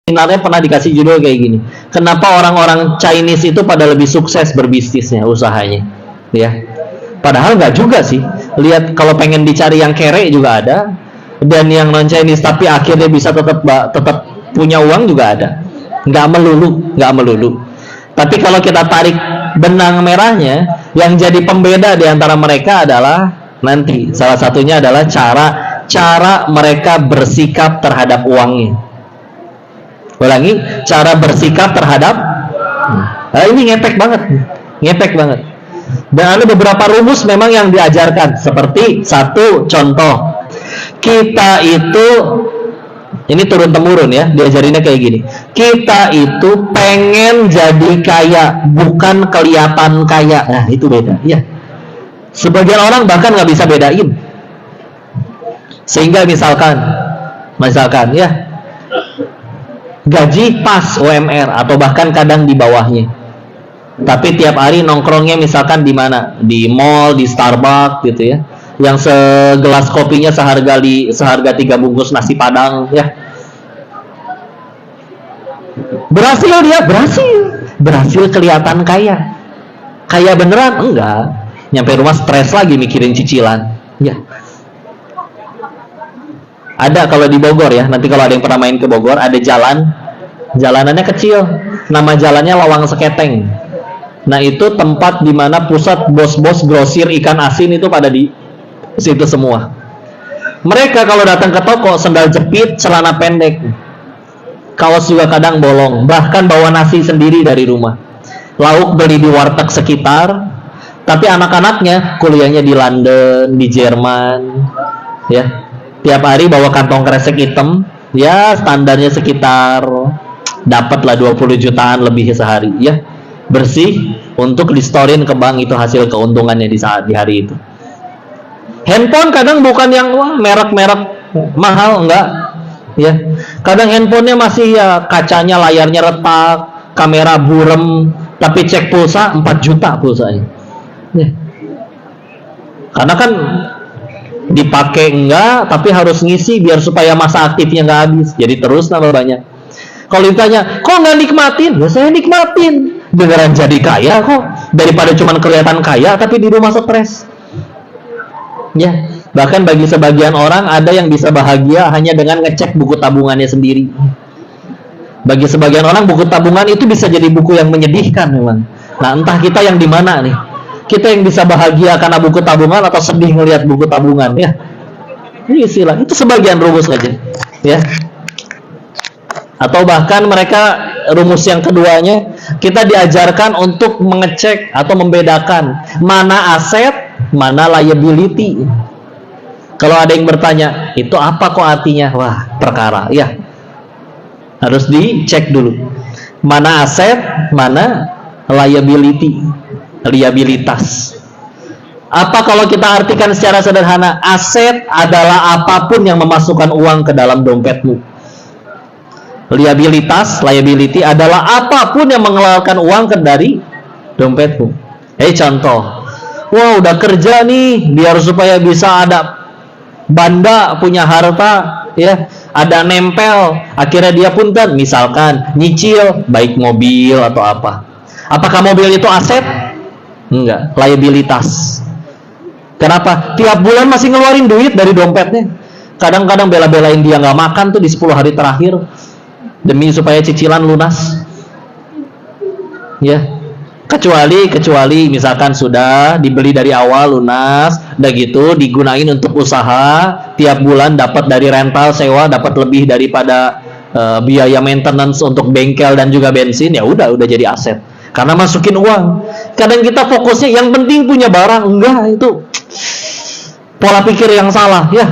seminarnya pernah dikasih judul kayak gini. Kenapa orang-orang Chinese itu pada lebih sukses berbisnisnya, usahanya, ya? Padahal nggak juga sih. Lihat, kalau pengen dicari yang kere juga ada, dan yang non Chinese tapi akhirnya bisa tetap punya uang juga ada. Nggak melulu. Tapi kalau kita tarik benang merahnya, yang jadi pembeda di antara mereka adalah nanti salah satunya adalah cara mereka bersikap terhadap uangnya. Ulangi, cara bersikap terhadap ini ngepek banget. Dan ada beberapa rumus memang yang diajarkan, seperti satu contoh, kita itu ini turun temurun ya, diajarinnya kayak gini. Kita itu pengen jadi kaya, bukan kelihatan kaya. Nah, itu beda ya. Sebagian orang bahkan nggak bisa bedain. Sehingga misalkan ya, gaji pas UMR atau bahkan kadang di bawahnya, tapi tiap hari nongkrongnya misalkan di mana, di mall, di Starbucks gitu ya, yang segelas kopinya seharga 3 bungkus nasi padang ya. Berhasil kelihatan kaya beneran enggak, nyampe rumah stres lagi mikirin cicilan ya. Ada kalau di Bogor ya, nanti kalau ada yang pernah main ke Bogor, ada jalanannya kecil, nama jalannya Lawang Seketeng. Nah, itu tempat dimana pusat bos-bos grosir ikan asin itu pada di situ semua. Mereka kalau datang ke toko, sendal jepit, celana pendek, kaos juga kadang bolong, bahkan bawa nasi sendiri dari rumah, lauk beli di warteg sekitar. Tapi anak-anaknya kuliahnya di London, di Jerman ya, tiap hari bawa kantong kresek hitam ya, standarnya sekitar dapatlah 20 jutaan lebih sehari ya, bersih, untuk distorin ke bank, itu hasil keuntungannya di hari itu. Handphone kadang bukan yang merek-merek mahal, enggak ya, kadang handphonenya masih ya, kacanya, layarnya retak, kamera burem, tapi cek pulsa 4 juta pulsanya ya. Karena kan dipakai enggak, tapi harus ngisi biar supaya masa aktifnya nggak habis, jadi terus nambah banyak. Kalau ditanya, kok nggak nikmatin? Ya saya nikmatin, beneran jadi kaya kok, daripada cuma kelihatan kaya tapi di rumah stres ya. Bahkan bagi sebagian orang ada yang bisa bahagia hanya dengan ngecek buku tabungannya sendiri. Bagi sebagian orang buku tabungan itu bisa jadi buku yang menyedihkan memang. Nah, entah kita yang di mana nih, kita yang bisa bahagia karena buku tabungan atau sedih ngelihat buku tabungan ya. Ini istilah, itu sebagian rumus aja ya. Atau bahkan mereka, rumus yang keduanya, kita diajarkan untuk mengecek atau membedakan mana aset, mana liability. Kalau ada yang bertanya, itu apa kok artinya? Wah, perkara ya, harus dicek dulu mana aset, mana liabilitas. Apa kalau kita artikan secara sederhana, aset adalah apapun yang memasukkan uang ke dalam dompetmu. Liability adalah apapun yang mengeluarkan uang dari dompetmu. Contoh, wah udah kerja nih biar supaya bisa ada banda, punya harta ya, ada nempel, akhirnya dia punten misalkan nyicil baik mobil atau apa. Apakah mobil itu aset? Enggak, liabilitas. Kenapa? Tiap bulan masih ngeluarin duit dari dompetnya. Kadang-kadang bela-belain dia nggak makan tuh di 10 hari terakhir demi supaya cicilan lunas ya. Kecuali misalkan sudah dibeli dari awal lunas, udah gitu digunain untuk usaha, tiap bulan dapat dari rental sewa, dapat lebih daripada biaya maintenance untuk bengkel dan juga bensin, ya udah jadi aset karena masukin uang. Kadang kita fokusnya yang penting punya barang, enggak, itu pola pikir yang salah ya.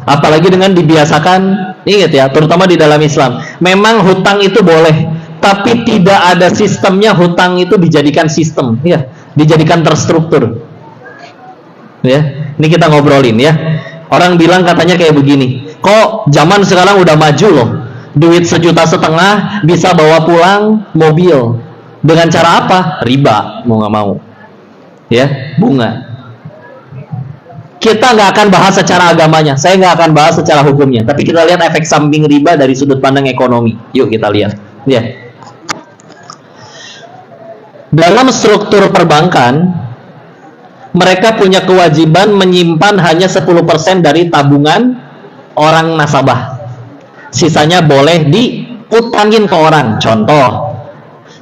Apalagi dengan dibiasakan, ingat ya, terutama di dalam Islam, memang hutang itu boleh, tapi tidak ada sistemnya hutang itu dijadikan sistem ya, dijadikan terstruktur ya. Ini kita ngobrolin ya. Orang bilang katanya kayak begini, kok zaman sekarang udah maju loh, duit 1,5 juta bisa bawa pulang mobil. Dengan cara apa? Riba, mau nggak mau ya, bunga. Kita nggak akan bahas secara agamanya, saya nggak akan bahas secara hukumnya, tapi kita lihat efek samping riba dari sudut pandang ekonomi. Yuk kita lihat. Ya. Dalam struktur perbankan, mereka punya kewajiban menyimpan hanya 10% dari tabungan orang nasabah. Sisanya boleh diutangin ke orang. Contoh,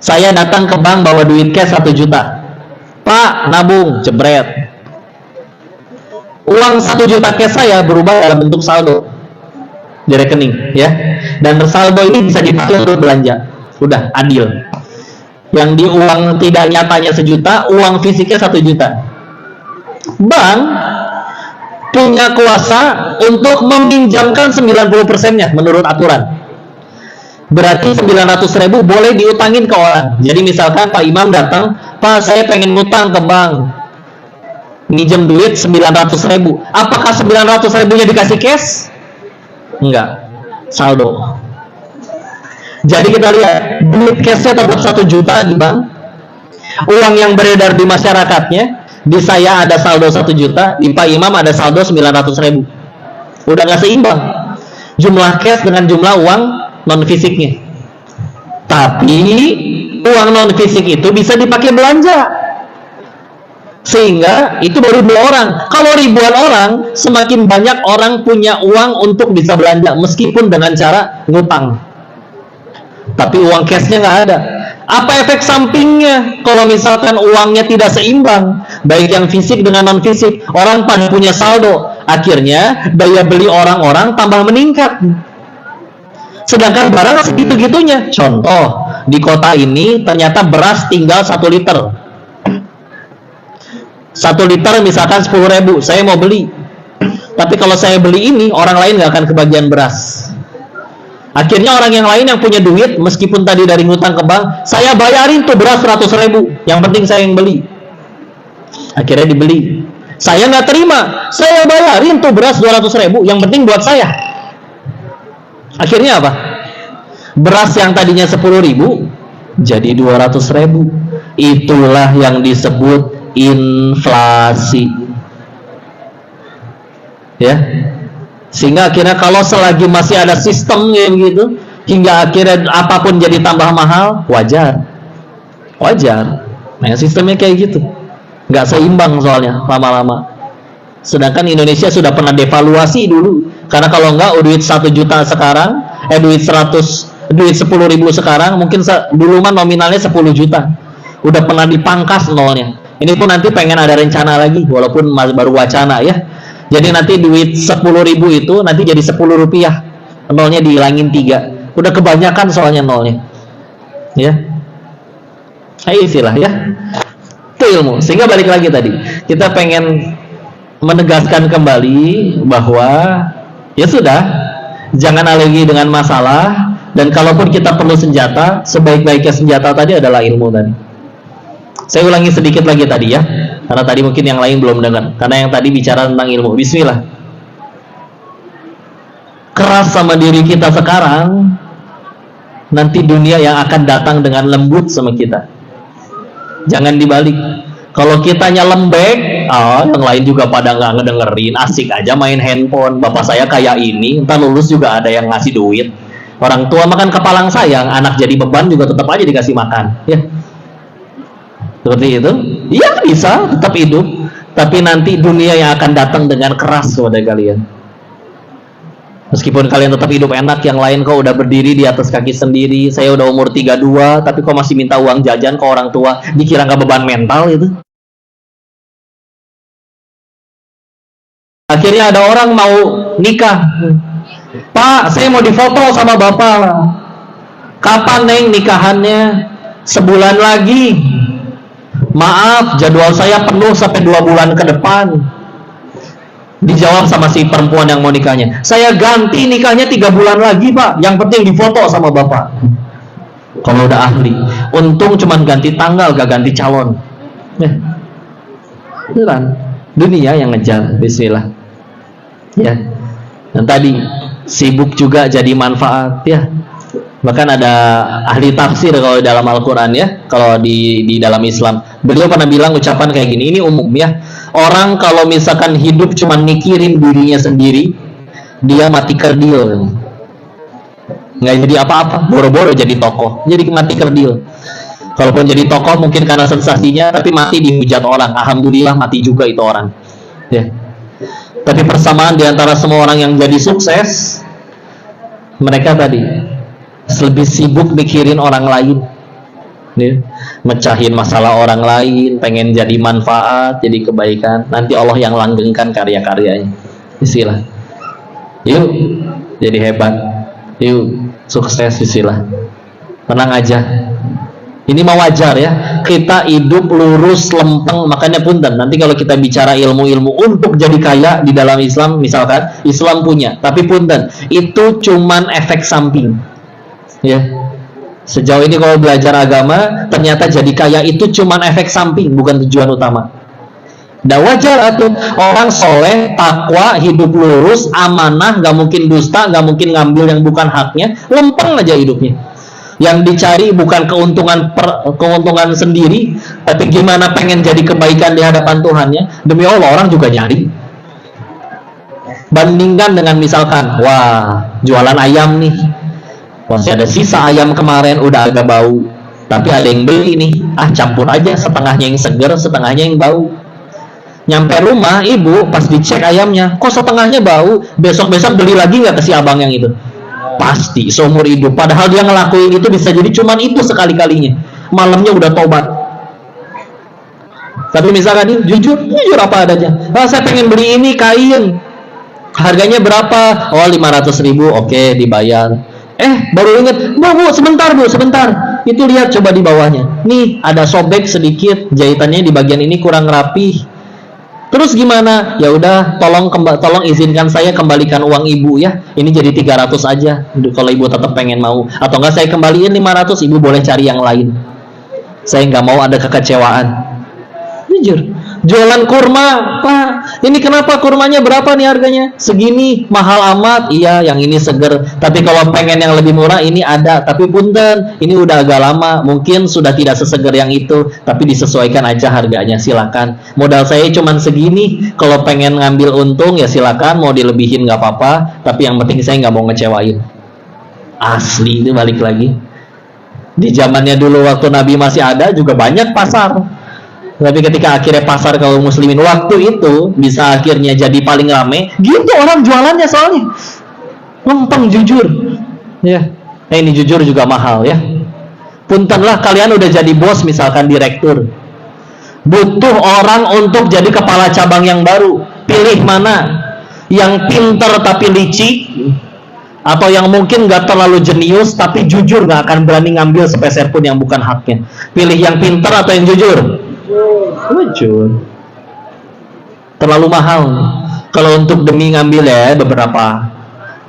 saya datang ke bank bawa duit cash 1 juta. Pak, nabung, jebret. Uang 1 juta cash saya berubah dalam bentuk saldo di rekening, ya. Dan saldo ini bisa dipakai untuk belanja. Udah adil. Yang di uang tidak nyatanya 1 juta, uang fisiknya 1 juta. Bank punya kuasa untuk meminjamkan 90%-nya menurut aturan. Berarti 900.000 boleh diutangin ke orang. Jadi misalkan Pak Imam datang, Pak saya pengen ngutang ke bank, minjem duit 900.000. Apakah 900.000-nya dikasih cash? Enggak, saldo. Jadi kita lihat, duit cashnya tetap 1 juta di bank. Uang yang beredar di masyarakatnya, di saya ada saldo 1 juta, di Pak Imam ada saldo 900.000. Udah nggak seimbang jumlah cash dengan jumlah uang non fisiknya. Tapi uang non fisik itu bisa dipakai belanja, sehingga itu baru 2 orang. Kalau ribuan orang, semakin banyak orang punya uang untuk bisa belanja, meskipun dengan cara ngutang. Tapi uang cashnya nggak ada. Apa efek sampingnya kalau misalkan uangnya tidak seimbang, baik yang fisik dengan non fisik? Orang pada punya saldo, akhirnya daya beli orang-orang tambah meningkat, sedangkan barang segitu-gitunya. Contoh, di kota ini ternyata beras tinggal 1 liter. 1 liter misalkan 10.000, saya mau beli. Tapi kalau saya beli ini, orang lain nggak akan kebagian beras. Akhirnya orang yang lain yang punya duit, meskipun tadi dari ngutang ke bank, saya bayarin tuh beras 100.000, yang penting saya yang beli. Akhirnya dibeli. Saya nggak terima, saya bayarin tuh beras 200.000, yang penting buat saya. Akhirnya apa? Beras yang tadinya 10.000 jadi 200.000. Itulah yang disebut inflasi, ya. Sehingga akhirnya kalau selagi masih ada sistemnya gitu, hingga akhirnya apapun jadi tambah mahal, wajar. Nah, sistemnya kayak gitu, nggak seimbang soalnya lama-lama. Sedangkan Indonesia sudah pernah devaluasi dulu, karena kalau nggak duit 1 juta sekarang, duit 10.000 sekarang, mungkin dulu mah nominalnya 10 juta, udah pernah dipangkas nolnya. Ini pun nanti pengen ada rencana lagi, walaupun baru wacana ya. Jadi nanti duit 10.000 itu nanti jadi 10 rupiah, nolnya dihilangin 3. Udah kebanyakan soalnya nolnya, ya. Istilah ya, itu ilmu. Sehingga balik lagi tadi, kita pengen menegaskan kembali bahwa ya sudah, jangan alergi dengan masalah. Dan kalaupun kita perlu senjata, sebaik-baiknya senjata tadi adalah ilmu tadi. Saya ulangi sedikit lagi tadi ya, karena tadi mungkin yang lain belum dengar. Karena yang tadi bicara tentang ilmu. Bismillah. Keras sama diri kita sekarang, nanti dunia yang akan datang dengan lembut sama kita. Jangan dibalik. Kalau kitanya lembek, yang lain juga pada nggak ngedengerin, asik aja main handphone. Bapak saya kayak ini, entar lulus juga ada yang ngasih duit. Orang tua makan kepalang sayang, anak jadi beban juga tetap aja dikasih makan, ya. Seperti itu, iya bisa tetap hidup, tapi nanti dunia yang akan datang dengan keras kepada kalian. Meskipun kalian tetap hidup enak, yang lain kok udah berdiri di atas kaki sendiri. Saya udah umur 32, tapi kok masih minta uang jajan ke orang tua, dikira nggak beban mental itu. Akhirnya ada orang mau nikah, Pak, saya mau difoto sama bapak. Kapan neng nikahannya? Sebulan lagi. Maaf, jadwal saya penuh sampai 2 bulan ke depan. Dijawab sama si perempuan yang mau nikahnya, saya ganti nikahnya 3 bulan lagi pak, yang penting difoto sama bapak. Kalau udah ahli, untung cuman ganti tanggal, gak ganti calon. Beneran, dunia yang ngejar. Bismillah, ya. Dan tadi sibuk juga jadi manfaat, ya. Bahkan ada ahli tafsir kalau dalam Al-Quran ya, kalau di dalam Islam, beliau pernah bilang ucapan kayak gini, ini umum ya, orang kalau misalkan hidup cuma mikirin dirinya sendiri, dia mati kerdil, nggak jadi apa-apa, boro-boro jadi tokoh, jadi mati kerdil. Kalaupun jadi tokoh mungkin karena sensasinya, tapi mati dihujat orang, alhamdulillah mati juga itu orang ya. Tapi persamaan diantara semua orang yang jadi sukses, mereka tadi lebih sibuk mikirin orang lain ya. Mecahin masalah orang lain, pengen jadi manfaat, jadi kebaikan, nanti Allah yang langgengkan karya-karyanya. Istilah yuk jadi hebat, yuk sukses, istilah tenang aja. Ini mah wajar ya, kita hidup lurus lempeng. Makanya punten, nanti kalau kita bicara ilmu-ilmu untuk jadi kaya di dalam Islam, misalkan Islam punya, tapi punten, itu cuman efek samping ya. Sejauh ini kalau belajar agama, ternyata jadi kaya itu cuman efek samping, bukan tujuan utama. Dah wajar atuh, orang soleh, takwa, hidup lurus, amanah, gak mungkin dusta, gak mungkin ngambil yang bukan haknya, lempeng aja hidupnya. Yang dicari bukan keuntungan sendiri, tapi gimana pengen jadi kebaikan di hadapan Tuhannya. Demi Allah, orang juga nyari. Bandingkan dengan misalkan, wah jualan ayam nih, masih ada sisa ayam kemarin, udah agak bau, tapi ada yang beli nih, campur aja, setengahnya yang seger, setengahnya yang bau. Nyampe rumah, ibu pas dicek ayamnya, kok setengahnya bau, besok-besok beli lagi nggak ke si abang yang itu? Pasti, seumur hidup. Padahal dia ngelakuin itu bisa jadi cuman itu sekali-kalinya, malamnya udah tobat. Tapi misalkan jujur apa adanya, saya pengen beli ini kain, harganya berapa? Oh 500.000, oke dibayar. Baru inget, bu sebentar, itu lihat coba di bawahnya, nih ada sobek sedikit, jahitannya di bagian ini kurang rapi. Terus gimana? Ya udah, tolong izinkan saya kembalikan uang ibu ya. Ini jadi 300 aja. Kalau ibu tetap pengen mau, atau enggak saya kembaliin 500, ibu boleh cari yang lain. Saya nggak mau ada kekecewaan. Jujur. Jualan kurma, Pak, ini kenapa kurmanya berapa nih harganya? Segini, mahal amat. Iya, yang ini seger. Tapi kalau pengen yang lebih murah, ini ada. Tapi punten, ini udah agak lama, mungkin sudah tidak seseger yang itu. Tapi disesuaikan aja harganya, silakan. Modal saya cuma segini. Kalau pengen ngambil untung, ya silakan. Mau dilebihin nggak apa-apa. Tapi yang penting saya nggak mau ngecewain. Asli itu balik lagi. Di zamannya dulu waktu Nabi masih ada juga banyak pasar. Tapi ketika akhirnya pasar kaum muslimin waktu itu bisa akhirnya jadi paling rame, gitu orang jualannya soalnya lempeng, jujur ya. Ini jujur juga mahal ya. Puntenlah kalian udah jadi bos, misalkan direktur, butuh orang untuk jadi kepala cabang yang baru. Pilih mana? Yang pinter tapi licik, atau yang mungkin gak terlalu jenius tapi jujur gak akan berani ngambil sepeser pun yang bukan haknya. Pilih yang pinter atau yang jujur? Jujur. Terlalu mahal kalau untuk demi ngambil ya beberapa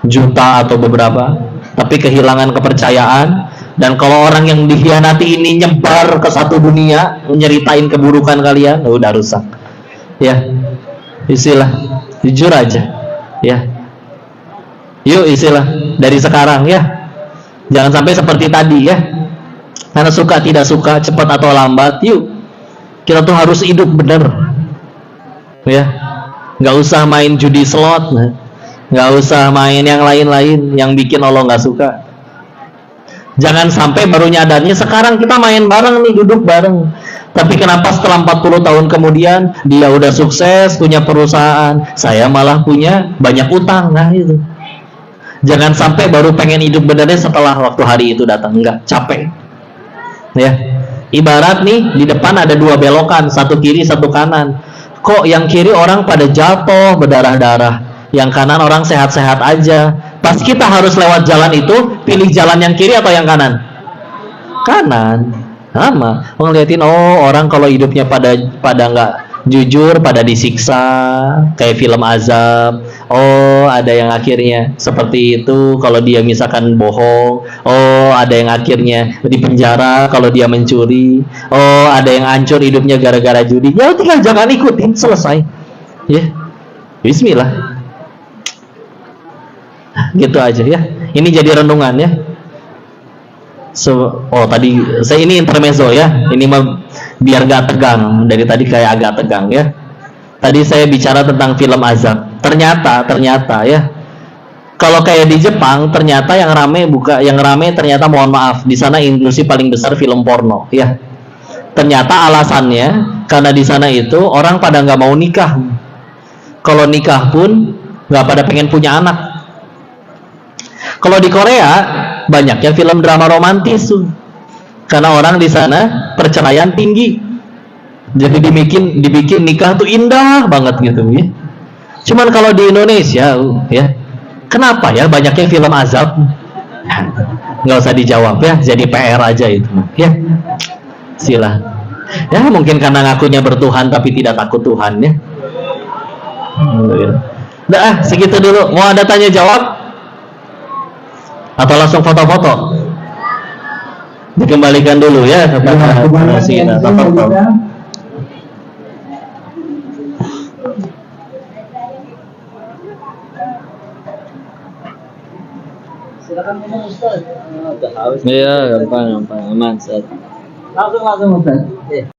juta atau beberapa, tapi kehilangan kepercayaan. Dan kalau orang yang dikhianati ini nyebar ke satu dunia nyeritain keburukan kalian, udah rusak ya. Istilah jujur aja ya. Yuk istilah dari sekarang ya, jangan sampai seperti tadi ya, karena suka tidak suka, cepat atau lambat, yuk kita tuh harus hidup bener ya. Nggak usah main judi slot, nggak usah main yang lain-lain yang bikin Allah nggak suka. Jangan sampai baru nyadarnya sekarang kita main bareng nih, duduk bareng, tapi kenapa setelah 40 tahun kemudian dia udah sukses, punya perusahaan, saya malah punya banyak utang. Nah itu, jangan sampai baru pengen hidup benernya setelah waktu hari itu datang. Enggak, capek ya. Ibarat nih di depan ada dua belokan, satu kiri satu kanan. Kok yang kiri orang pada jatuh berdarah-darah, yang kanan orang sehat-sehat aja. Pas kita harus lewat jalan itu, pilih jalan yang kiri atau yang kanan? Kanan. Sama, ngeliatin orang kalau hidupnya pada nggak jujur, pada disiksa kayak film azab. Ada yang akhirnya seperti itu kalau dia misalkan bohong. Ada yang akhirnya di penjara kalau dia mencuri. Ada yang hancur hidupnya gara-gara judi. Ya tinggal jangan ikutin, selesai ya. Bismillah, gitu aja ya. Ini jadi renungan ya. Oh tadi saya ini intermezzo ya, ini mah biar gak tegang, dari tadi kayak agak tegang ya. Tadi saya bicara tentang film azab. Ternyata ya, kalau kayak di Jepang ternyata yang rame ternyata, mohon maaf, di sana industri paling besar film porno ya. Ternyata alasannya karena di sana itu orang pada nggak mau nikah. Kalau nikah pun nggak pada pengen punya anak. Kalau di Korea banyaknya film drama romantis tuh, karena orang di sana perceraian tinggi, jadi dibikin nikah tuh indah banget gitu ya. Cuman kalau di Indonesia ya, kenapa ya banyaknya film azab? Nggak usah dijawab ya, jadi PR aja itu ya. Sila ya, mungkin karena ngakunya bertuhan tapi tidak takut Tuhan ya. Udah segitu dulu. Mau ada tanya jawab atau langsung foto-foto? Dikembalikan dulu ya kepada kita. Silakan ngomong Ustaz. Iya, gampang, aman, Ustaz. Langsung Ustaz.